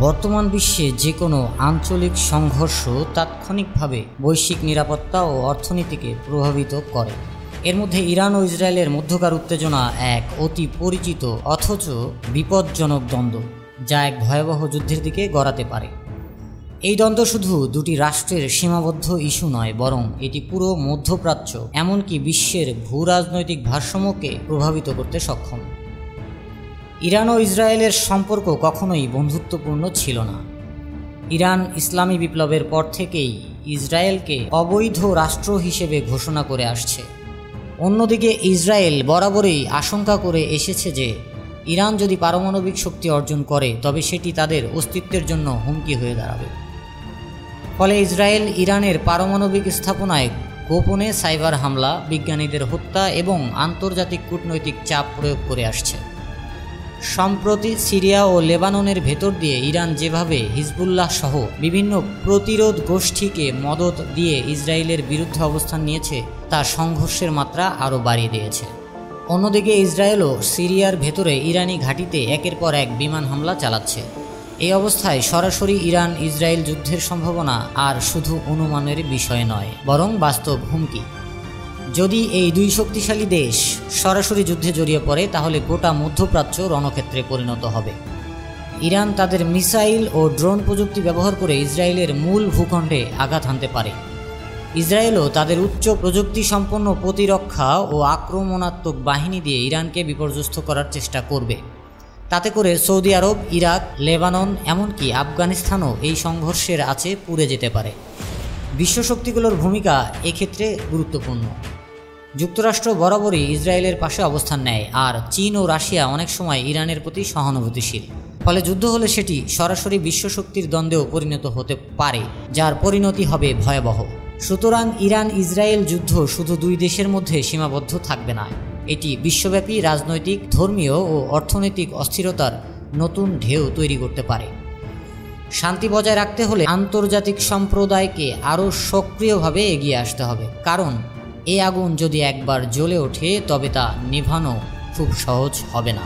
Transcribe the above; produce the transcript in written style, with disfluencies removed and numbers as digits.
বর্তমান বিশ্বে যে কোনো আঞ্চলিক সংঘর্ষ তাৎক্ষণিকভাবে বৈশ্বিক নিরাপত্তা ও অর্থনীতিকে প্রভাবিত করে। এর মধ্যে ইরান ও ইসরায়েলের মধ্যকার উত্তেজনা এক অতি পরিচিত অথচ বিপজ্জনক দ্বন্দ্ব, যা এক ভয়াবহ যুদ্ধের দিকে গড়াতে পারে। এই দ্বন্দ্ব শুধু দুটি রাষ্ট্রের সীমাবদ্ধ ইস্যু নয়, বরং এটি পুরো মধ্যপ্রাচ্য এমনকি বিশ্বের ভূরাজনৈতিক ভারসাম্যকে প্রভাবিত করতে সক্ষম। ইরান ও ইসরায়েলের সম্পর্ক কখনোই বন্ধুত্বপূর্ণ ছিল না। ইরান ইসলামী বিপ্লবের পর থেকেই ইসরায়েলকে অবৈধ রাষ্ট্র হিসেবে ঘোষণা করে আসছে। অন্যদিকে ইসরায়েল বরাবরই আশঙ্কা করে এসেছে যে ইরান যদি পারমাণবিক শক্তি অর্জন করে তবে সেটি তাদের অস্তিত্বের জন্য হুমকি হয়ে দাঁড়াবে। ফলে ইসরায়েল ইরানের পারমাণবিক স্থাপনায় গোপনে সাইবার হামলা, বিজ্ঞানীদের হত্যা এবং আন্তর্জাতিক কূটনৈতিক চাপ প্রয়োগ করে আসছে। সম্প্রতি সিরিয়া ও লেবাননের ভেতর দিয়ে ইরান যেভাবে হিজবুল্লাহ সহ বিভিন্ন প্রতিরোধ গোষ্ঠীকে মদদ দিয়ে ইসরায়েলের বিরুদ্ধে অবস্থান নিয়েছে, তা সংঘর্ষের মাত্রা আরও বাড়িয়ে দিয়েছে। অন্যদিকে ইসরায়েলও সিরিয়ার ভেতরে ইরানি ঘাঁটিতে একের পর এক বিমান হামলা চালাচ্ছে। এই অবস্থায় সরাসরি ইরান ইসরায়েল যুদ্ধের সম্ভাবনা আর শুধু অনুমানের বিষয় নয়, বরং বাস্তব হুমকি। যদি এই দুই শক্তিশালী দেশ সরাসরি যুদ্ধে জড়িয়ে পড়ে তাহলে গোটা মধ্যপ্রাচ্য রণক্ষেত্রে পরিণত হবে। ইরান তাদের মিসাইল ও ড্রোন প্রযুক্তি ব্যবহার করে ইসরায়েলের মূল ভূখণ্ডে আঘাত হানতে পারে। ইসরায়েলও তাদের উচ্চ প্রযুক্তি সম্পন্ন প্রতিরক্ষা ও আক্রমণাত্মক বাহিনী দিয়ে ইরানকে বিপর্যস্ত করার চেষ্টা করবে। তাতে করে সৌদি আরব, ইরাক, লেবানন এমনকি আফগানিস্তানও এই সংঘর্ষের আঁচে পুড়ে যেতে পারে। বিশ্বশক্তিগুলোর ভূমিকা এক্ষেত্রে গুরুত্বপূর্ণ। যুক্তরাষ্ট্র বরাবরই ইসরায়েলের পাশে অবস্থান নেয়, আর চীন ও রাশিয়া অনেক সময় ইরানের প্রতি সহানুভূতিশীল। ফলে যুদ্ধ হলে সেটি সরাসরি বিশ্বশক্তির দ্বন্দ্বেও পরিণত হতে পারে, যার পরিণতি হবে ভয়াবহ। সুতরাং ইরান ইসরায়েল যুদ্ধ শুধু দুই দেশের মধ্যে সীমাবদ্ধ থাকবে না, এটি বিশ্বব্যাপী রাজনৈতিক, ধর্মীয় ও অর্থনৈতিক অস্থিরতার নতুন ঢেউ তৈরি করতে পারে। শান্তি বজায় রাখতে হলে আন্তর্জাতিক সম্প্রদায়কে আরও সক্রিয়ভাবে এগিয়ে আসতে হবে, কারণ এই আগুন যদি একবার জ্বলে ওঠে তবে তা নিভানো খুব সহজ হবে না।